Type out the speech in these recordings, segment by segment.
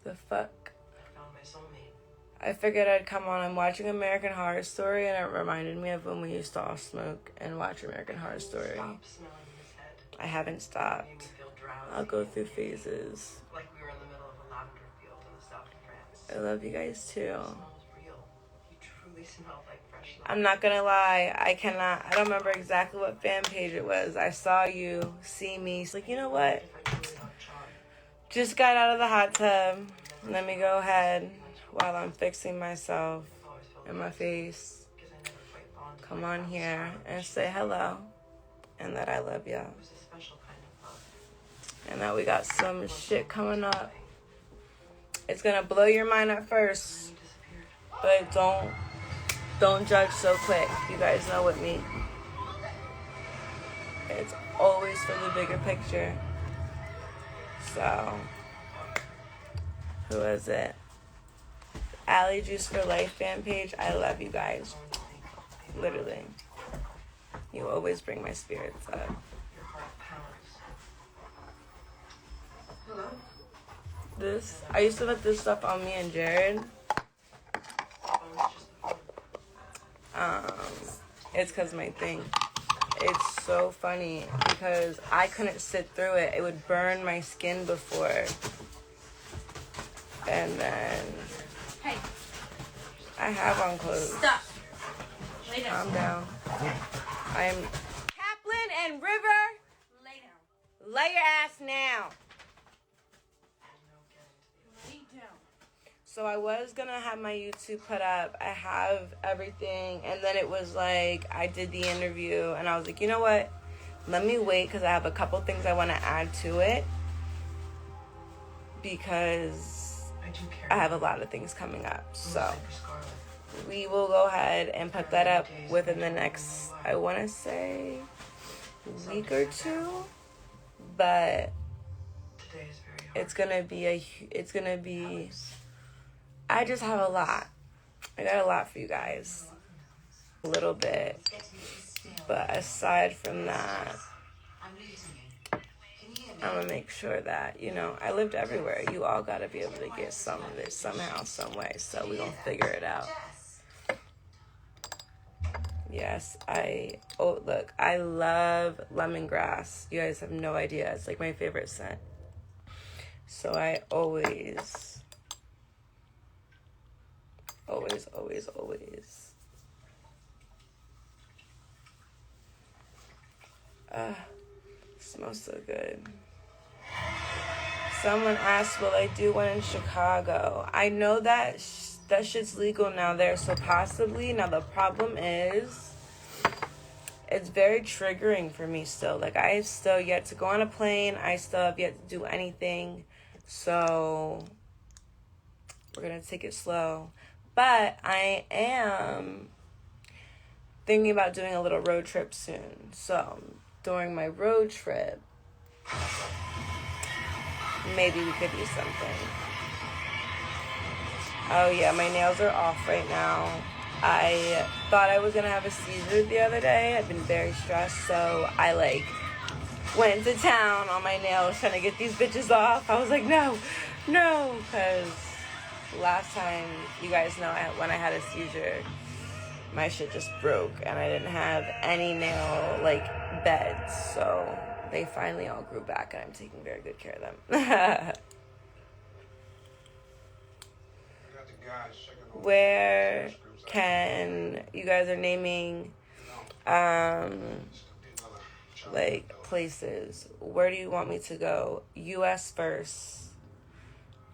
The fuck? I found my soulmate. I figured I'd come on. I'm watching American Horror Story, and it reminded me of when we used to all smoke and watch American Horror Story. Stop smelling his head. I haven't It made me stopped. feel drowsy. I'll go through phases. Like we were in the middle of a lavender field in the south of France. I love you guys too. It smells real. You truly smell like fresh love. I'm not gonna lie, I don't remember exactly what fan page it was. I saw you see me. It's like, you know what? If I truly love John. Just got out of the hot tub. Let me go ahead while I'm fixing myself and my face. Because I never quite bonded. Come on here and say hello. And that I love y'all. It was a special kind of love. And that we got some shit coming up. It's gonna blow your mind at first. You disappeared. But don't judge so quick. You guys know with me. It's always for the bigger picture. So, who is it? Allie Juice for Life fan page. I love you guys. Literally. You always bring my spirits up. Your heart pounds. Hello? I used to put this stuff on me and Jared. It's because my thing. It's so funny because I couldn't sit through it. It would burn my skin before. And then Hey, I have on clothes. stop. Lay down. Calm down. I'm Kaplan and River. Lay down. Lay your ass now. Lay down. So I was gonna have my YouTube put up. I have everything, and then it was like I did the interview, and I was like, you know what? Let me wait because I have a couple things I want to add to it because I do care. I have a lot of things coming up. So For Scarlett. we will go ahead and put that up within the next, I want to say, week or two. But Today is very hard. it's gonna be. I just have a lot. I got a lot for you guys. A little bit. But aside from that, I'm gonna make sure that, I lived everywhere. You all gotta be able to get some of it somehow, some way. So we gonna figure it out. Yes, look, I love lemongrass. You guys have no idea. It's like my favorite scent. So I always. Smells so good. Someone asked, will I do one in Chicago? I know that that shit's legal now there, so possibly. Now the problem is, it's very triggering for me still. Like, I have still yet to go on a plane. I still have yet to do anything. So we're going to take it slow. But I am thinking about doing a little road trip soon. So during my road trip, maybe we could do something. Oh yeah, my nails are off right now. I thought I was going to have a seizure the other day. I've been very stressed, so I went to town on my nails trying to get these bitches off. I was like, no, because last time, you guys know, when I had a seizure, my shit just broke, and I didn't have any nail, beds, so they finally all grew back, and I'm taking very good care of them. Where can, you guys are naming, places. Where do you want me to go? U.S. first.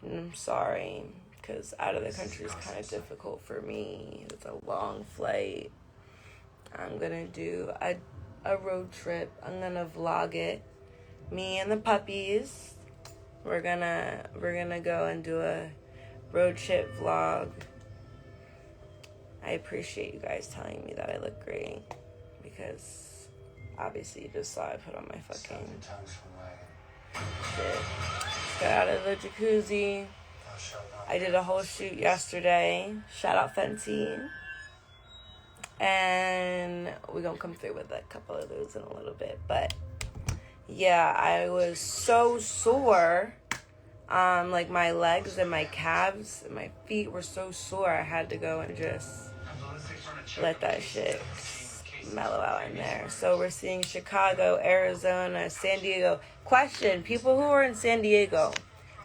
I'm sorry, because out of the country is kind of difficult for me. It's a long flight. I'm gonna do a road trip. I'm gonna vlog it. Me and the puppies. We're gonna go and do a road trip vlog. I appreciate you guys telling me that I look great, because obviously you just saw I put on my fucking shit. Just got out of the jacuzzi. I did a whole shoot yesterday. Shout out Fenty. And we're gonna come through with a couple of those in a little bit. But yeah, I was so sore Like my legs and my calves and my feet were so sore. I had to go and just let that shit mellow out in there. So we're seeing Chicago, Arizona, San Diego. Question, people who are in San Diego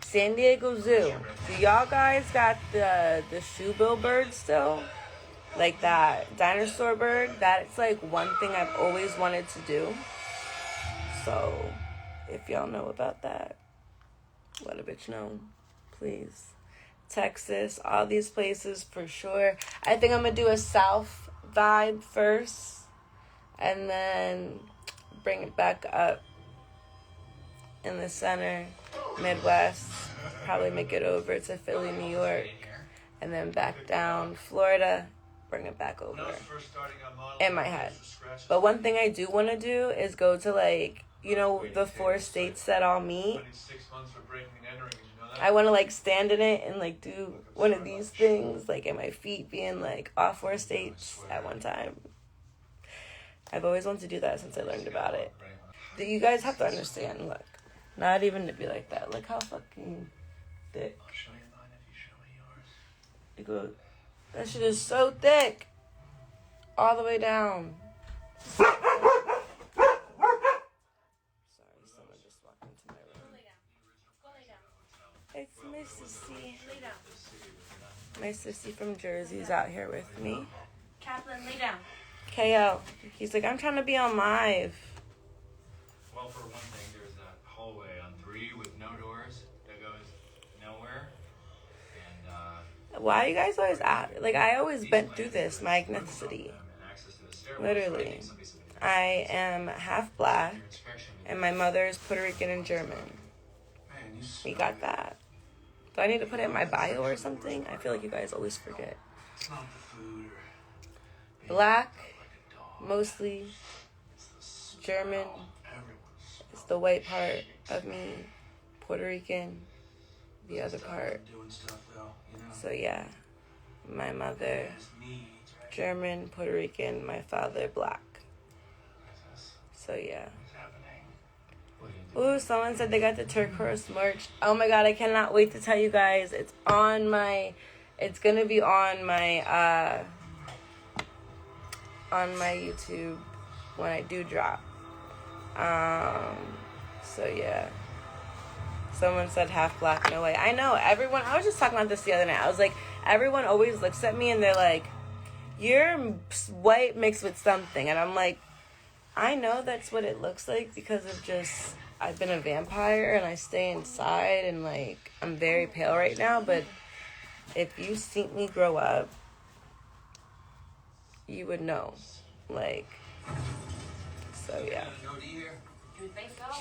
Zoo, do y'all guys got the shoebill bird still? Like that dinosaur bird? That's like one thing I've always wanted to do. So if y'all know about that, let a bitch know, please. Texas, all these places for sure. I think I'm gonna do a South vibe first and then bring it back up in the center, Midwest, probably make it over to Philly, New York, and then back down Florida, bring it back over in my head. But one thing I do want to do is go to, like, you know, the 4 states that I'll meet. I want to, like, stand in it and, like, do one of these things, like, and my feet being, like, all 4 states at one time. I've always wanted to do that since I learned about it. You guys have to understand, look, not even to be like that. Look how fucking thick. I'll show you mine if you show me yours. You go, that shit is so thick. All the way down. Sorry, someone just walked into my room. Go lay down. Go lay down. It's my sissy. Lay down. My sissy from Jersey is out here with me. Kaplan, lay down. KO. He's like, I'm trying to be on live. Well, for one thing, there's that hallway on 3 with no doors that goes nowhere. And, Why you guys always at? Like, I always been through this, my ethnicity. Literally. I am half black, and my mother is Puerto Rican and German. We got that. Do I need to put it in my bio or something? I feel like you guys always forget. It's not the food or Black, mostly German. It's the white part of me. Puerto Rican, the other part. So yeah, my mother German, Puerto Rican, my father black. So yeah. Ooh, someone said they got the turquoise merch. Oh my god, I cannot wait to tell you guys. It's gonna be on my YouTube when I do drop. So yeah. Someone said half black, no way. I know, everyone, I was just talking about this the other night. I was like, everyone always looks at me and they're like, you're white mixed with something. And I'm like, I know that's what it looks like because of just, I've been a vampire and I stay inside and like, I'm very pale right now. But if you see me grow up, you would know. Like, so yeah.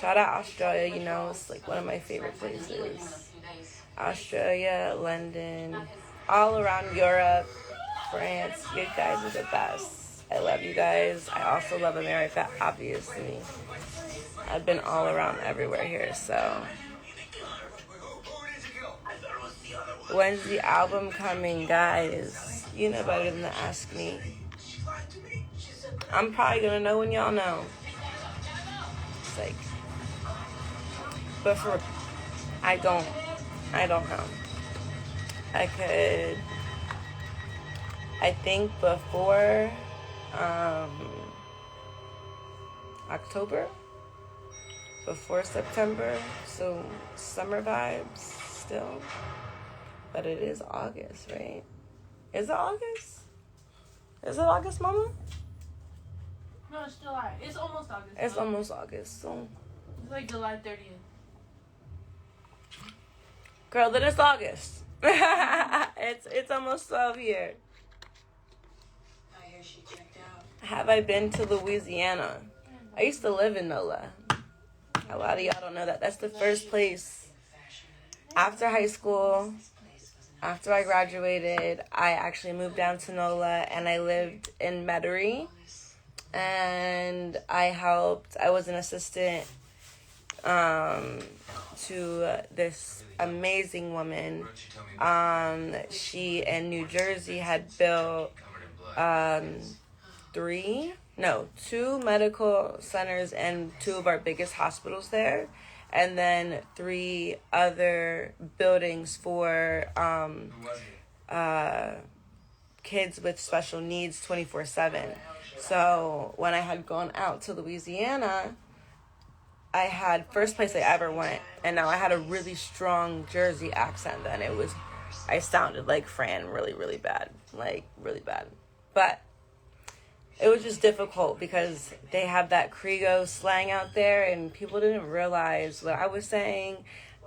Shout out Australia, you know, it's like one of my favorite places. Australia, London, all around Europe, France. You guys are the best. I love you guys. I also love America, obviously. I've been all around everywhere here, so. When's the album coming, guys? You know better than to ask me. I'm probably gonna know when y'all know. Like, but for I don't know. I think before October, before September, so summer vibes still. But it is August, right? Is it August? Is it August, Mama? No, it's July. It's almost August. It's almost August, so. It's like July 30th. Girl, then it's August. It's almost 12 here. I hear she checked out. Have I been to Louisiana? I used to live in NOLA. A lot of y'all don't know that. That's the first place. After high school, after I graduated, I actually moved down to NOLA and I lived in Metairie. And I was an assistant to this amazing woman. She in New Jersey had built 2 medical centers and 2 of our biggest hospitals there. and then 3 other buildings for Who was it? kids with special needs 24/7. So when I had gone out to Louisiana, I had first place I ever went, and now I had a really strong Jersey accent. Then I sounded like Fran really, really bad, like really bad. But it was just difficult because they have that Kriego slang out there, and people didn't realize what I was saying.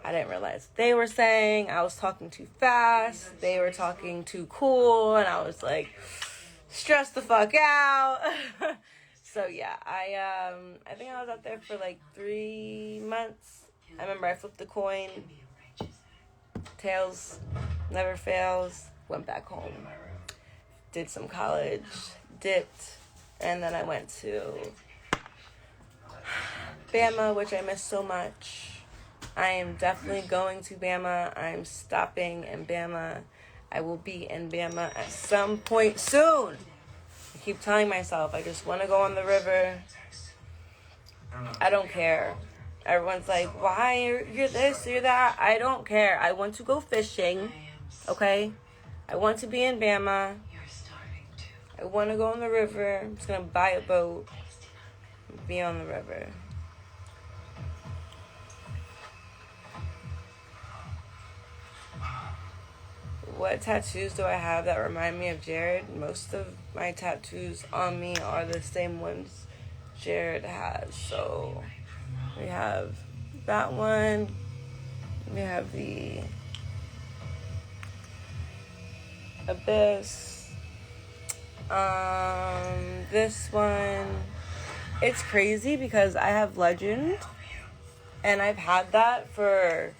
I didn't realize they were saying. I was talking too fast. They were talking too cool, and I was like stressed the fuck out. So yeah, I think I was out there for like 3 months. I remember I flipped the coin. Tails never fails. Went back home. Did some college. Dipped. And then I went to Bama, which I miss so much. I am definitely going to Bama. I'm stopping in Bama. I will be in Bama at some point soon. I keep telling myself I just want to go on the river. I don't care. Everyone's like, why you're this, you're that. I don't care. I want to go fishing. Okay? I want to be in Bama. I want to go on the river. I'm just going to buy a boat. Be on the river. What tattoos do I have that remind me of Jared? Most of my tattoos on me are the same ones Jared has. So we have that one. We have the Abyss. This one. It's crazy because I have Legend, and I've had that for...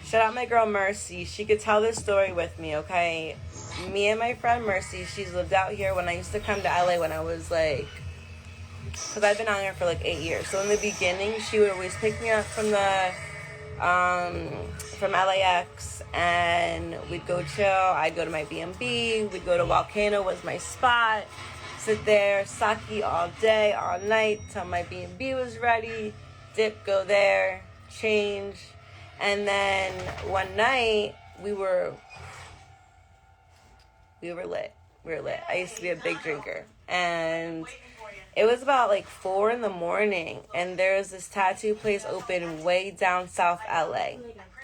Shout out my girl Mercy. She could tell this story with me, okay? Me and my friend Mercy, she's lived out here when I used to come to LA when I was like... Because I've been out here for like 8 years. So in the beginning, she would always pick me up from the... from LAX, and we'd go chill. I'd go to my B&B. We'd go to Volcano, was my spot. Sit there, sake all day, all night, till my B&B was ready. Dip, go there, change. And then one night, we were lit. We were lit. I used to be a big drinker. And it was about like 4 a.m, and there was this tattoo place open way down South LA.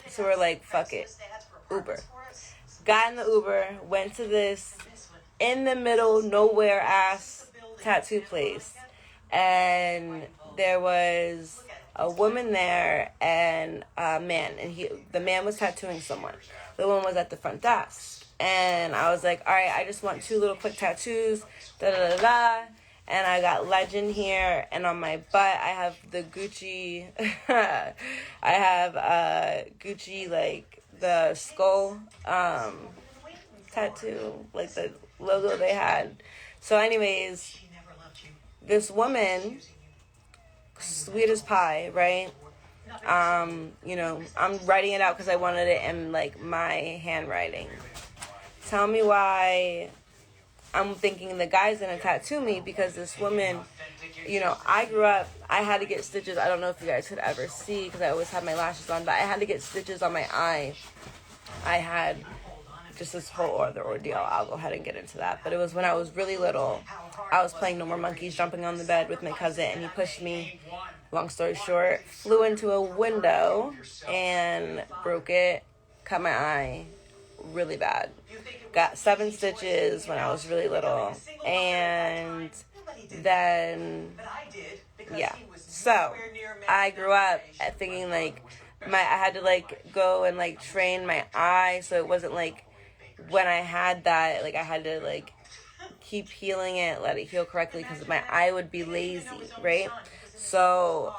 So we're like, fuck it. Uber. Got in the Uber, went to this in the middle, nowhere ass tattoo place. And there was a woman there and a man. And the man was tattooing someone. The woman was at the front desk. And I was like, all right, I just want 2 little quick tattoos. Da-da-da-da. And I got Legend here, and on my butt, I have the Gucci, I have Gucci, like, the skull tattoo, like the logo they had. So anyways, this woman, sweet as pie, right? You know, I'm writing it out because I wanted it in, like, my handwriting. Tell me why... I'm thinking the guy's gonna tattoo me because this woman, you know, I grew up, I had to get stitches. I don't know if you guys could ever see because I always had my lashes on, but I had to get stitches on my eye. I had just this whole other ordeal. I'll go ahead and get into that. But it was when I was really little. I was playing No More Monkeys, jumping on the bed with my cousin, and he pushed me. Long story short, flew into a window and broke it, cut my eye really bad. Got 7 stitches when I was really little. And then, yeah. So, I grew up thinking, like, I had to, like, go and, like, train my eye. So it wasn't, like, when I had that, like, I had to, like, keep healing it, let it heal correctly. Because my eye would be lazy, right? So,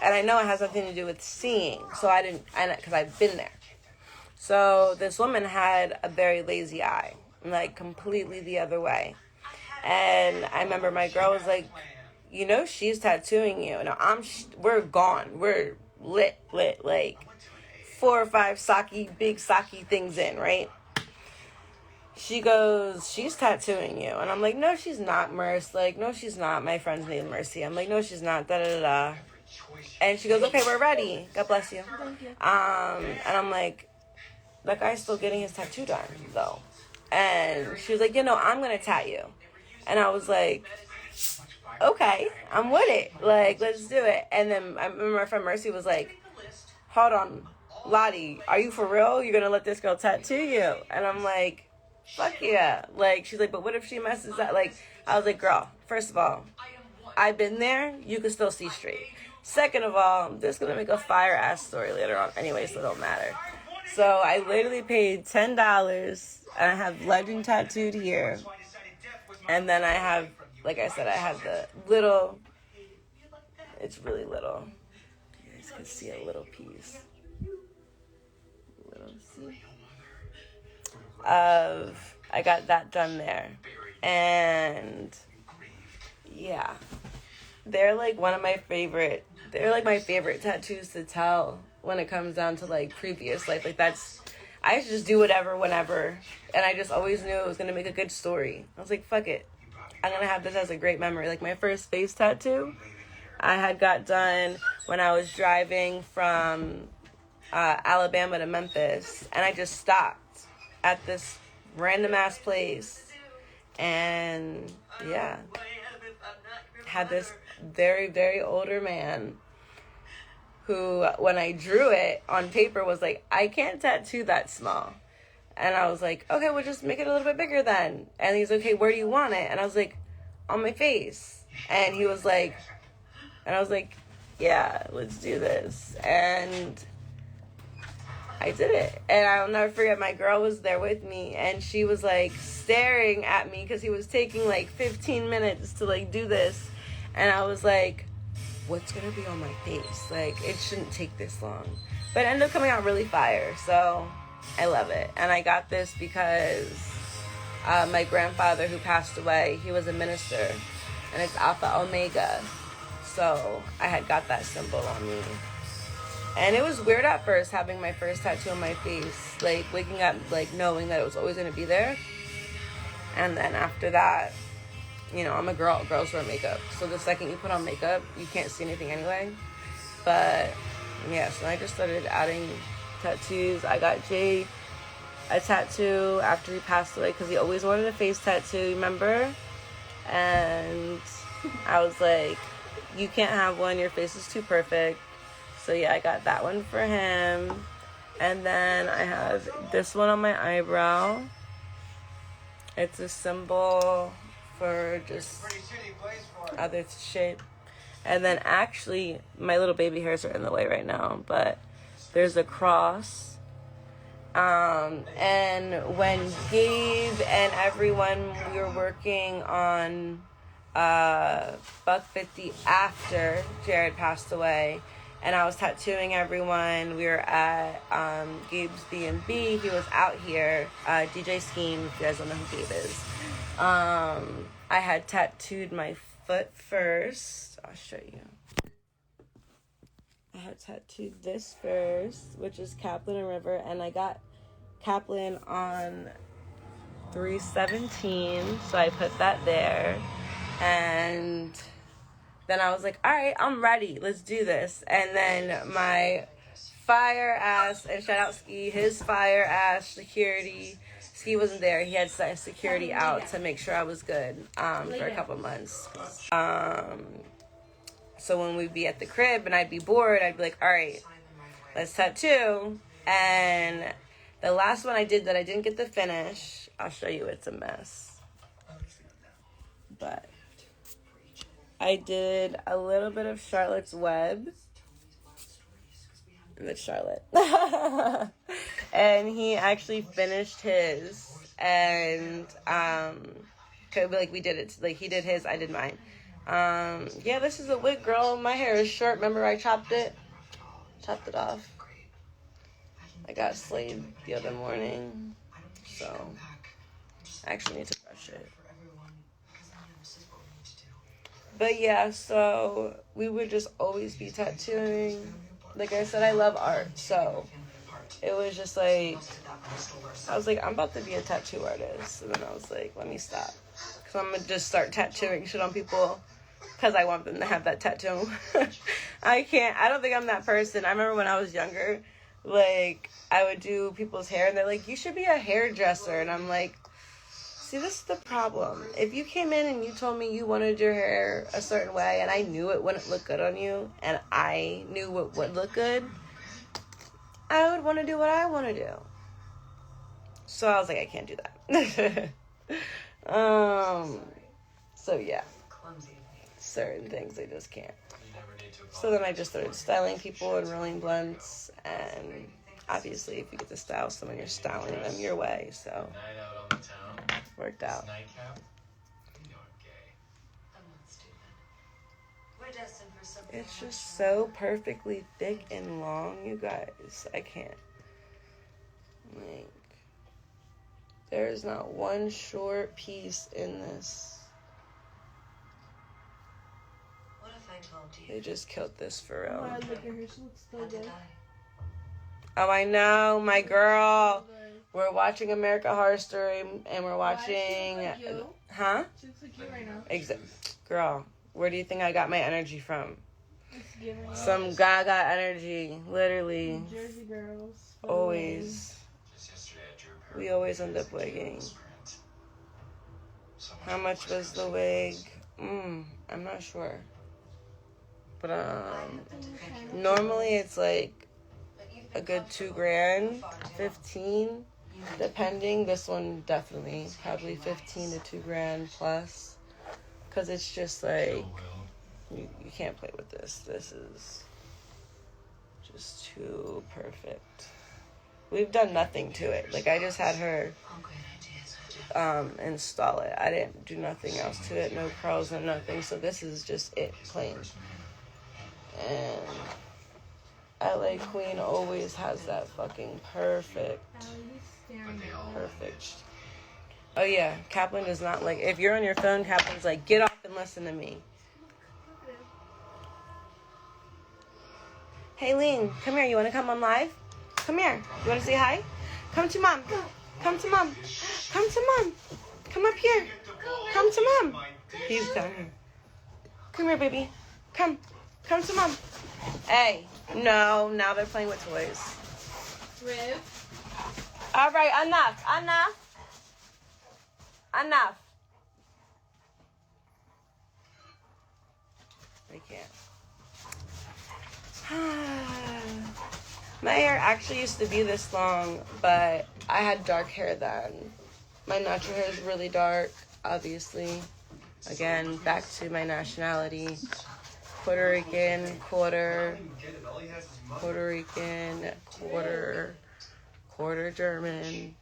and I know it has nothing to do with seeing. So because I've been there. So this woman had a very lazy eye, like completely the other way. And I remember my girl was like, you know, she's tattooing you. And we're gone. We're lit, like 4 or 5 big sake things in, right? She goes, she's tattooing you. And I'm like, no, she's not, Merce. Like, no, she's not. My friend's named Mercy. I'm like, no, she's not. Da-da-da-da. And she goes, okay, we're ready. God bless you. Thank you. And I'm like, that guy's still getting his tattoo done, though. And she was like, I'm going to tat you. And I was like, okay, I'm with it. Like, let's do it. And then I remember my friend Mercy was like, hold on, Lotti, are you for real? You're going to let this girl tattoo you? And I'm like, fuck yeah. Like, she's like, but what if she messes up? Like, I was like, girl, first of all, I've been there. You can still see straight. Second of all, this is going to make a fire-ass story later on anyway, so it don't matter. So I literally paid $10, and I have legend tattooed here. And then I have, like I said, I have the little, it's really little. You guys can see a little piece. Little, see? I got that done there. And, yeah. They're like one of my favorite, they're like my favorite tattoos to tell when it comes down to like previous life. Like that's, I used to just do whatever, whenever. And I just always knew it was going to make a good story. I was like, fuck it. I'm going to have this as a great memory. Like my first face tattoo, I had got done when I was driving from Alabama to Memphis. And I just stopped at this random ass place. And yeah, had this very, very older man who, when I drew it on paper, was like, I can't tattoo that small. And I was like, okay, we'll just make it a little bit bigger then. And he's like, okay, where do you want it? And I was like, on my face. And he was like, and I was like, yeah, let's do this. And I did it. And I'll never forget, my girl was there with me, and she was like staring at me because he was taking like 15 minutes to like do this. And I was like, what's going to be on my face? Like, it shouldn't take this long. But it ended up coming out really fire. So I love it. And I got this because my grandfather who passed away, he was a minister. And it's Alpha Omega. So I had got that symbol on me. And it was weird at first having my first tattoo on my face. Like waking up, like knowing that it was always going to be there. And then after that, I'm a girl. Girls wear makeup. So the second you put on makeup, you can't see anything anyway. But, yeah, so I just started adding tattoos. I got Jay a tattoo after he passed away because he always wanted a face tattoo, remember? And I was like, you can't have one. Your face is too perfect. So, yeah, I got that one for him. And then I have this one on my eyebrow. It's a symbol for just other shit. And then actually my little baby hairs are in the way right now, but there's a cross. And when Gabe and everyone, we were working on Buck 50 after Jared passed away, and I was tattooing everyone. We were at Gabe's B&B. He was out here, DJ Scheme, if you guys don't know who Gabe is. I had tattooed my foot first. I'll show you. I had tattooed this first, which is Kaplan and River, and I got Kaplan on 3/17, so I put that there. And then I was like, all right, I'm ready. Let's do this. And then my fire ass, and shout out Ski, his fire ass security. Ski wasn't there. He had security out to make sure I was good for a couple months. So when we'd be at the crib and I'd be bored, I'd be like, all right, let's tattoo. And the last one I did that I didn't get to finish, I'll show you, it's a mess. But I did a little bit of Charlotte's Web. With Charlotte. And he actually finished his. And, like, we did it. Like, he did his, I did mine. Yeah, this is a wig, girl. My hair is short. Remember I chopped it? Chopped it off. I got slayed the other morning. So, I actually need to brush it. But yeah, so we would just always be tattooing. Like I said, I love art, so it was just like, I was like, I'm about to be a tattoo artist. And then I was like, let me stop. Because I'm going to just start tattooing shit on people because I want them to have that tattoo. I can't. I don't think I'm that person. I remember when I was younger, like, I would do people's hair, and they're like, you should be a hairdresser. And I'm like, see, this is the problem. If you came in and you told me you wanted your hair a certain way, and I knew it wouldn't look good on you, and I knew what would look good, I would want to do what I want to do. So I was like, I can't do that. So yeah, certain things I just can't. So then I just started styling people and rolling blunts, and obviously if you get to style someone, you're styling them your way, so Night out on the town. worked out. Nightcap. You know I'm gay. I'm not stupid. We're destined for something. It's just so perfectly thick and long, you guys. I can't. Like, there's not one short piece in this. What if I told you? They just killed this for Oh, real. look at her. She looks so How did good. I? Oh, I know, my girl. So good. We're watching American Horror Story, and we're Why, watching. she looks like you. Huh? She looks like you right now. Girl, where do you think I got my energy from? It's giving Some Gaga energy, literally. Jersey girls. Always. Just yesterday I drew a pair We of always wigs end up and wigging. cables for it. So How much was the wig? I'm not sure. But normally it's like a good $2,000, 15, depending. This one definitely probably 15 to $2,000 plus, because it's just like you can't play with this. This is just too perfect. We've done nothing to it. Like, I just had her All great ideas. install it. I didn't do nothing else to it. No curls, no nothing. So this is just it, plain. And LA Queen always has that fucking perfect. Oh yeah, Kaplan does not like. If you're on your phone, Kaplan's like, get off and listen to me. Hey Lean, come here. You want to come on live? Come here. You want to say hi? Come to mom. Come to mom. Come to mom. Come up here. Come to mom. He's done. Come here, baby. Come. Come to mom. Hey. No. Now they're playing with toys. Riv. All right. Enough. Enough. Enough. I can't. My hair actually used to be this long, but I had dark hair then. My natural hair is really dark, obviously. Again, back to my nationality. Puerto Rican, quarter Rican, quarter German,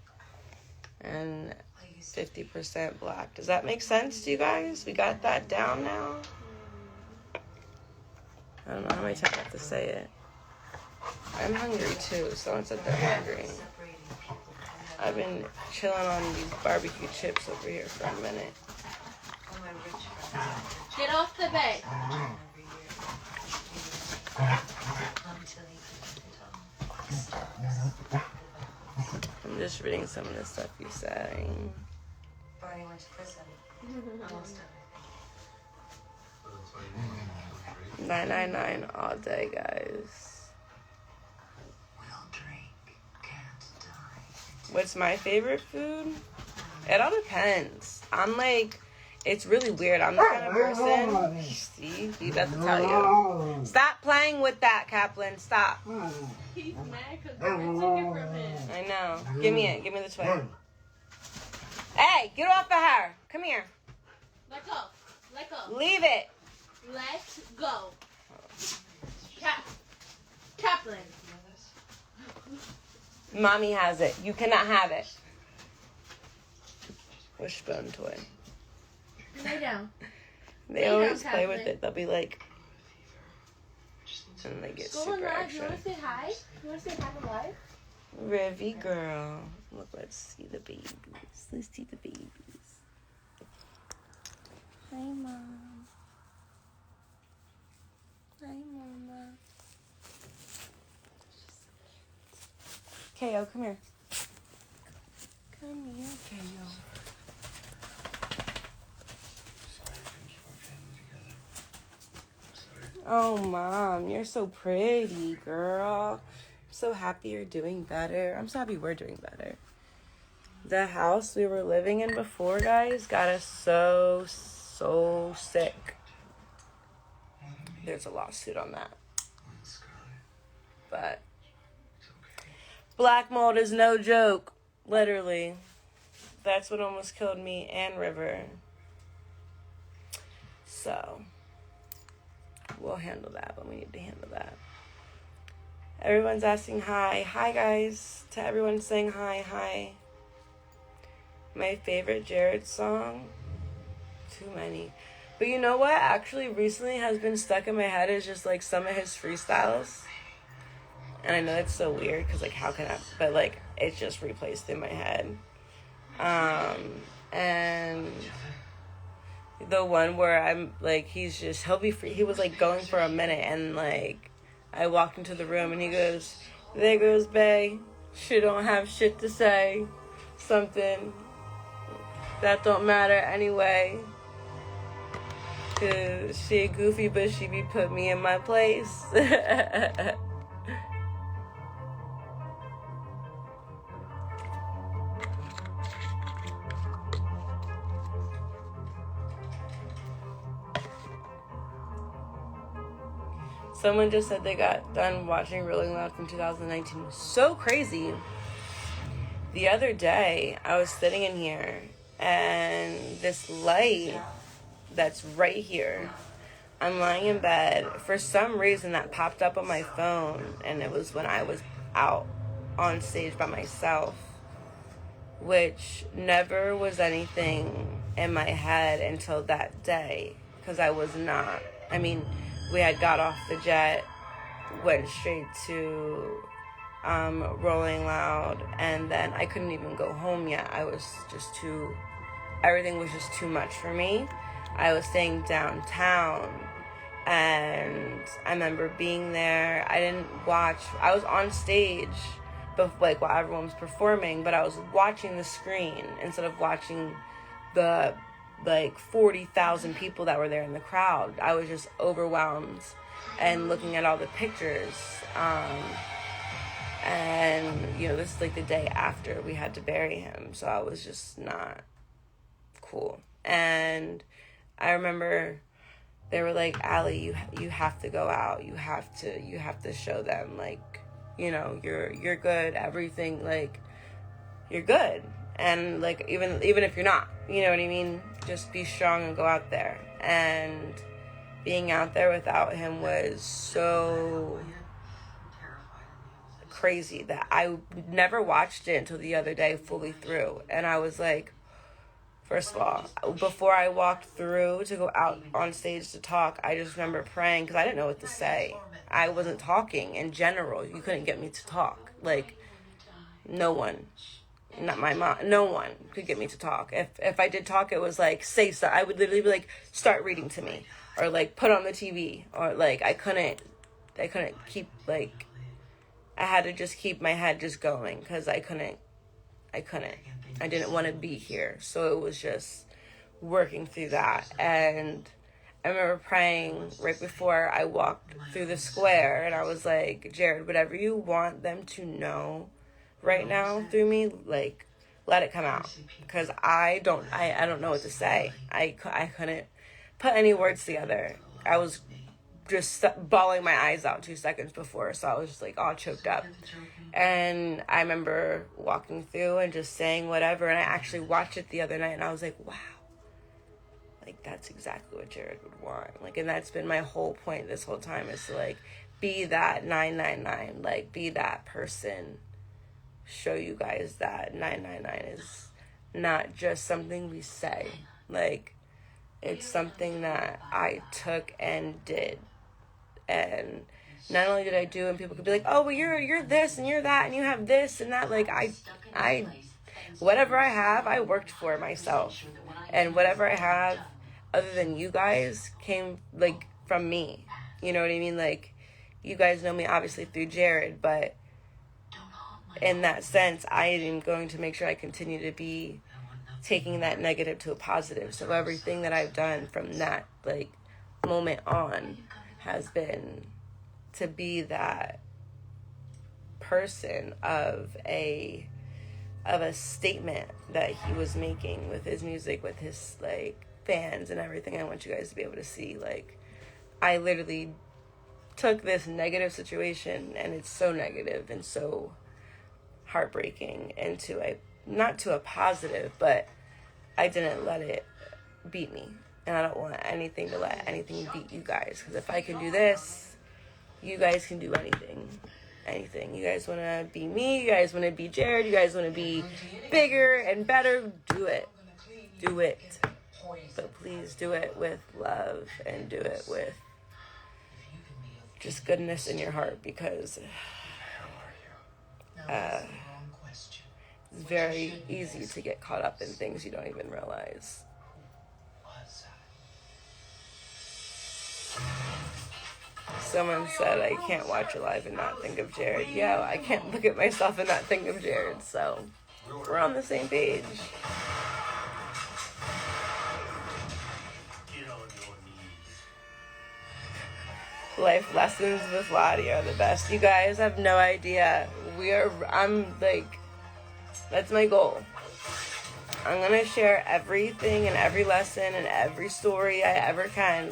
and 50% black. Does that make sense to you guys? We got that down now? I don't know how many times I have to say it. I'm hungry too. Someone said they're hungry. I've been chilling on these barbecue chips over here for a minute. Get off the bed. I'm just reading some of the stuff you're saying. Barney went to prison. Almost everything. 999 all day, guys. We'll drink, can't die. What's my favorite food? It all depends. I'm like, it's really weird. I'm the kind of person. See, he about to tell you. Stop playing with that, Kaplan. Stop. He's mad because I took it from him. I know. Give me it. Give me the toy. Hey, get off of her. Come here. Let go. Let go. Leave it. Let go. Kaplan. Mommy has it. You cannot have it. Wishbone toy. Lay down. They Lay always down, play with Kaplan. it. They'll be like, and they get Go on super live. You extra. want to say hi? You want to say hi to live? Rivy girl. Look, let's see the babies. Let's see the babies. Hi, Mom. Hi, Mama. KO, come here. Come here, KO. Oh, Mom, you're so pretty, girl. I'm so happy you're doing better. I'm so happy we're doing better. The house we were living in before, guys, got us so sick. There's a lawsuit on that. But black mold is no joke. Literally. That's what almost killed me and River. So, we'll handle that when we need to handle that. Everyone's asking hi. Hi, guys. To everyone saying hi. My favorite Jared song? Too many. But you know what actually recently has been stuck in my head is just, like, some of his freestyles. And I know it's so weird because, like, how can I... But, like, it's just replays through my head. And the one where I'm, like, he'll be free. He was, like, going for a minute and, like, I walked into the room and he goes, there goes Bae. She don't have shit to say. Something that don't matter anyway. Cause she goofy, but she be put me in my place. Someone just said they got done watching Rolling Loud from 2019. So crazy. The other day, I was sitting in here, and this light that's right here, I'm lying in bed. For some reason, that popped up on my phone, and it was when I was out on stage by myself, which never was anything in my head until that day, because I was not. I mean, we had got off the jet, went straight to Rolling Loud, and then I couldn't even go home yet. I was just everything was just too much for me. I was staying downtown, and I remember being there. I was on stage, but like while everyone was performing, but I was watching the screen instead of watching the like 40,000 people that were there in the crowd. I was just overwhelmed and looking at all the pictures. And, you know, this is like the day after we had to bury him. So I was just not cool. And I remember they were like, Allie, you have to go out. You have to show them, like, you know, you're good. Everything, like, you're good. And, like, even if you're not, you know what I mean? Just be strong and go out there. And being out there without him was so crazy that I never watched it until the other day fully through. And I was like, first of all, before I walked through to go out on stage to talk, I just remember praying because I didn't know what to say. I wasn't talking in general. You couldn't get me to talk. Like, no one. Not my mom. No one could get me to talk. If I did talk, it was like, say so. I would literally be like, start reading to me. Or like, put on the TV. Or like, I couldn't keep, like, I had to just keep my head just going. Because I couldn't. I didn't want to be here. So it was just working through that. And I remember praying right before I walked through the square. And I was like, Jared, whatever you want them to know right now through me, like, let it come out, because I don't know what to say. I couldn't put any words together. I was just bawling my eyes out 2 seconds before, so I was just like all choked up. And I remember walking through and just saying whatever, and I actually watched it the other night, and I was like, wow, like, that's exactly what Jared would want. Like, and that's been my whole point this whole time, is to, like, be that 999, like, be that person. Show you guys that 999 is not just something we say. Like, it's something that I took and did. And not only did I do, and people could be like, oh, well, you're this and you're that and you have this and that. Like, I whatever I have, I worked for myself. And whatever I have other than you guys came, like, from me. You know what I mean? Like, you guys know me obviously through Jared, but in that sense, I am going to make sure I continue to be taking that negative to a positive. So everything that I've done from that, like, moment on has been to be that person of a statement that he was making with his music, with his like fans and everything. I want you guys to be able to see, like, I literally took this negative situation, and it's so negative and so heartbreaking, into a, not to a positive, but I didn't let it beat me. And I don't want anything to let anything beat you guys, because if I can do this, you guys can do anything. You guys want to be me, you guys want to be Jared, you guys want to be bigger and better, do it. But please do it with love, and do it with just goodness in your heart, because it's very easy to get caught up in things you don't even realize. Someone said I can't watch it live and not think of Jared. Yeah, I can't look at myself and not think of Jared, so we're on the same page. Life lessons with Lotti are the best. You guys have no idea. That's my goal. I'm gonna share everything and every lesson and every story I ever can,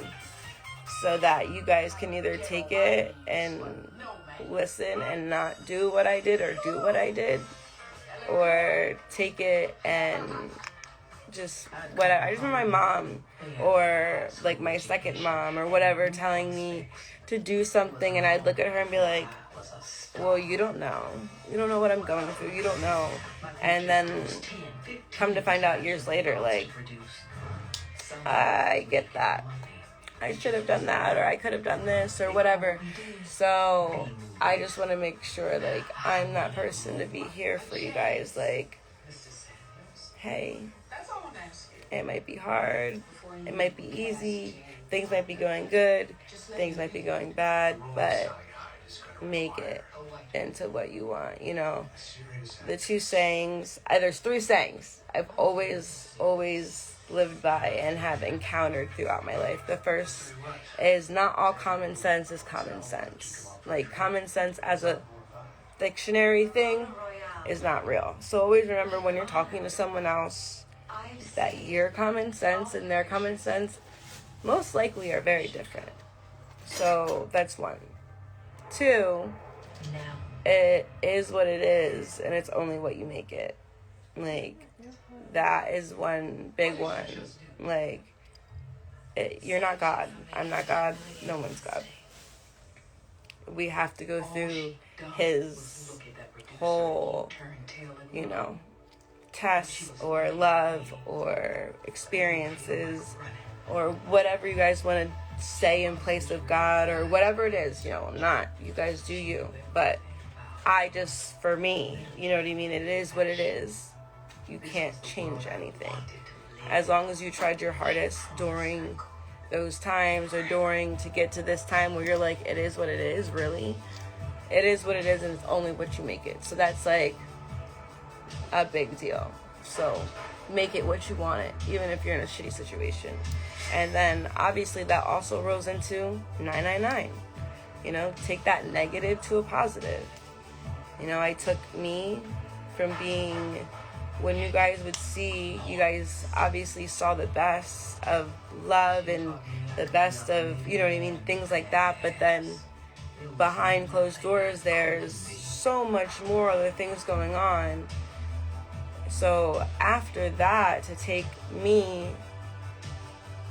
so that you guys can either take it and listen and not do what I did, or do what I did, or take it and just whatever. I just remember my mom, or like my second mom or whatever, telling me to do something, and I'd look at her and be like, well, you don't know what I'm going through, you don't know. And then come to find out years later, like, I get that, I should have done that, or I could have done this, or whatever. So I just want to make sure, like, I'm that person to be here for you guys. Like, hey, it might be hard, it might be easy, things might be going good, things might be going bad, but make it into what you want. You know, the two sayings, there's three sayings I've always lived by and have encountered throughout my life. The first is, not all common sense is common sense. Like, common sense as a dictionary thing is not real. So always remember, when you're talking to someone else, that your common sense and their common sense most likely are very different. So that's one. Two, it is what it is, and it's only what you make it. Like, that is one big one. Like, you're not God. I'm not God. No one's God. We have to go through his whole, tests or love or experiences or whatever you guys want to say in place of God, or whatever it is. I'm not. You guys do you. But for me, you know what I mean? It is what it is. You can't change anything. As long as you tried your hardest during those times, or to get to this time where you're like, it is what it is, really. It is what it is, and it's only what you make it. So that's like a big deal. So make it what you want it, even if you're in a shitty situation. And then obviously that also rolls into 999. Take that negative to a positive. I took me from being, when you guys would see, you guys obviously saw the best of love and the best of, things like that. But then behind closed doors, there's so much more other things going on. So after that, to take me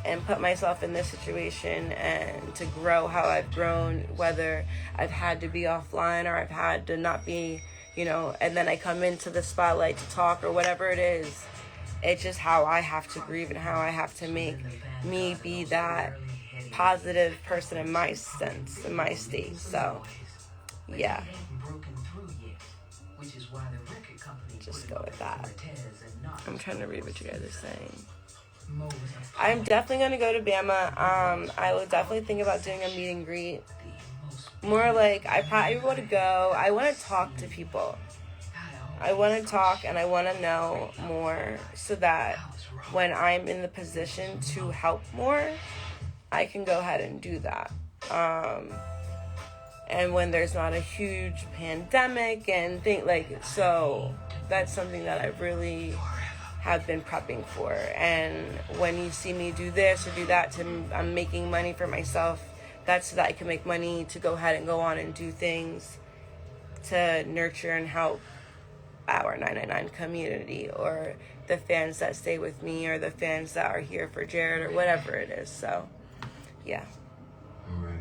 and put myself in this situation and to grow how I've grown, whether I've had to be offline or I've had to not be, and then I come into the spotlight to talk or whatever it is, it's just how I have to grieve and how I have to make me be that positive person in my sense, in my state. So, yeah. Just go with that. I'm trying to read what you guys are saying. I'm definitely going to go to Bama. I will definitely think about doing a meet and greet. More like, I probably want to go. I want to talk to people. I want to talk and I want to know more, so that when I'm in the position to help more, I can go ahead and do that. And when there's not a huge pandemic and so that's something that I really have been prepping for. And when you see me do this or do that, I'm making money for myself. That's so that I can make money to go ahead and go on and do things to nurture and help our 999 community, or the fans that stay with me, or the fans that are here for Jared, or whatever it is. So, yeah. Alrighty.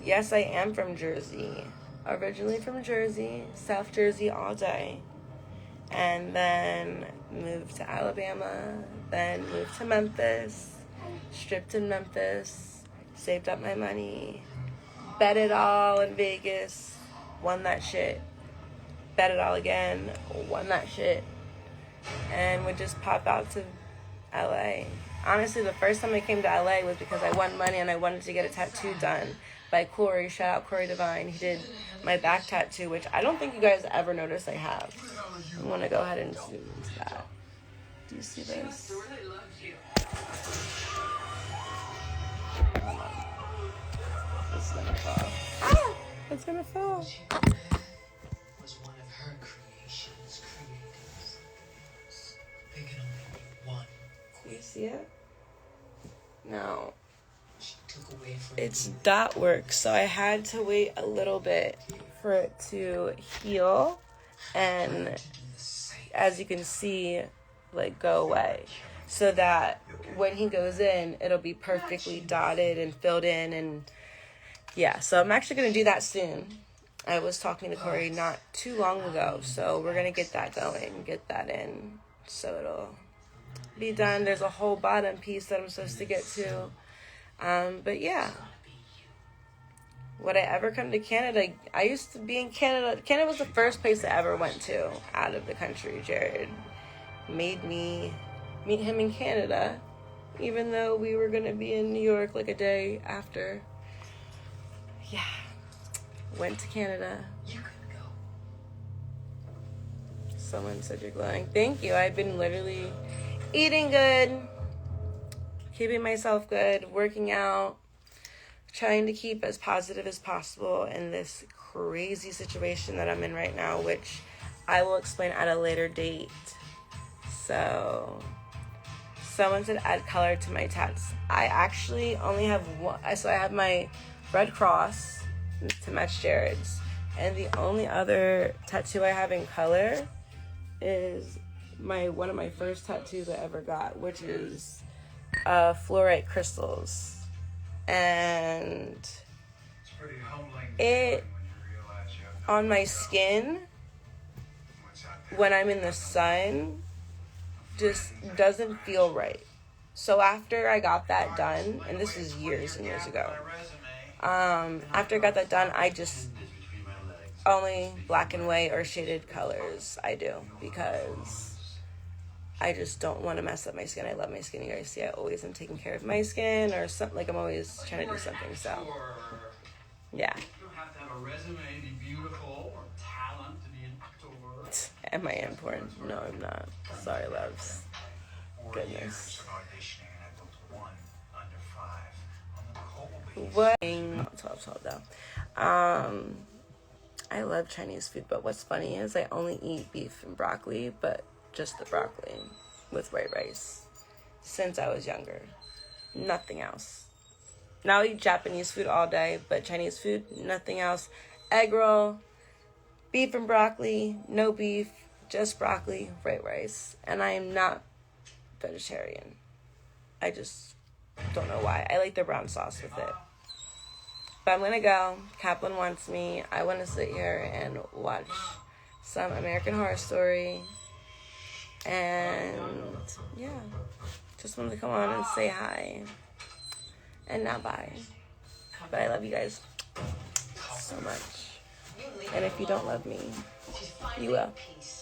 Yes, I am from Jersey. Originally from Jersey, South Jersey all day. And then moved to Alabama, then moved to Memphis, stripped in Memphis, saved up my money, bet it all in Vegas, won that shit, bet it all again, won that shit, and would just pop out to LA. Honestly, the first time I came to LA was because I won money and I wanted to get a tattoo done by Corey. Shout out Corey Devine. He did my back tattoo, which I don't think you guys ever noticed I have. I'm going to go ahead and zoom into that. Do you see this? Hold on. It's going to fall. Ah! It's going to fall. Was one of her creations created. There can only be one. You see it? No. She took away from It's you. dot work, so I had to wait a little bit for it to heal and, as you can see, go away, so that when he goes in, it'll be perfectly dotted and filled in. And yeah, so I'm actually going to do that soon. I was talking to Corey not too long ago, so we're going to get that going, get that in, so it'll be done. There's a whole bottom piece that I'm supposed to get to. But yeah, would I ever come to Canada? I used to be in Canada. Canada was the first place I ever went to out of the country. Jared made me meet him in Canada, even though we were going to be in New York a day after. Yeah, went to Canada. You could go. Someone said you're glowing. Thank you. I've been literally eating good, keeping myself good, working out, trying to keep as positive as possible in this crazy situation that I'm in right now, which I will explain at a later date. So, someone said add color to my tats. I actually only have one. So I have my Red Cross to match Jared's. And the only other tattoo I have in color is one of my first tattoos I ever got, which is fluorite crystals. And It's pretty humbling it, when you realize you have on my skin, what's out there. when I'm in the sun, just doesn't feel right. So after I got that done, and this was years and years ago, after I got that done, I just only black and white or shaded colors I do, because I just don't want to mess up my skin. I love my skin. You guys see I always am taking care of my skin, or something. I'm always trying to do something. So yeah. You don't have to have a resume to be beautiful or talent to be an actor. Am I important? No, I'm not. Sorry, loves. 4 Goodness. years of auditioning and I booked 1 under 5 on the Colby. What? Not 12 though. I love Chinese food, but what's funny is I only eat beef and broccoli, but just the broccoli with white rice since I was younger. Nothing else. Now I eat Japanese food all day, but Chinese food, nothing else. Egg roll, beef and broccoli, no beef, just broccoli, white rice. And I am not vegetarian. I just don't know why. I like the brown sauce with it. But I'm gonna go. Kaplan wants me. I want to sit here and watch some American Horror Story. And yeah, just wanted to come on and say hi. And now bye. But I love you guys so much. And if you don't love me, you will. Peace.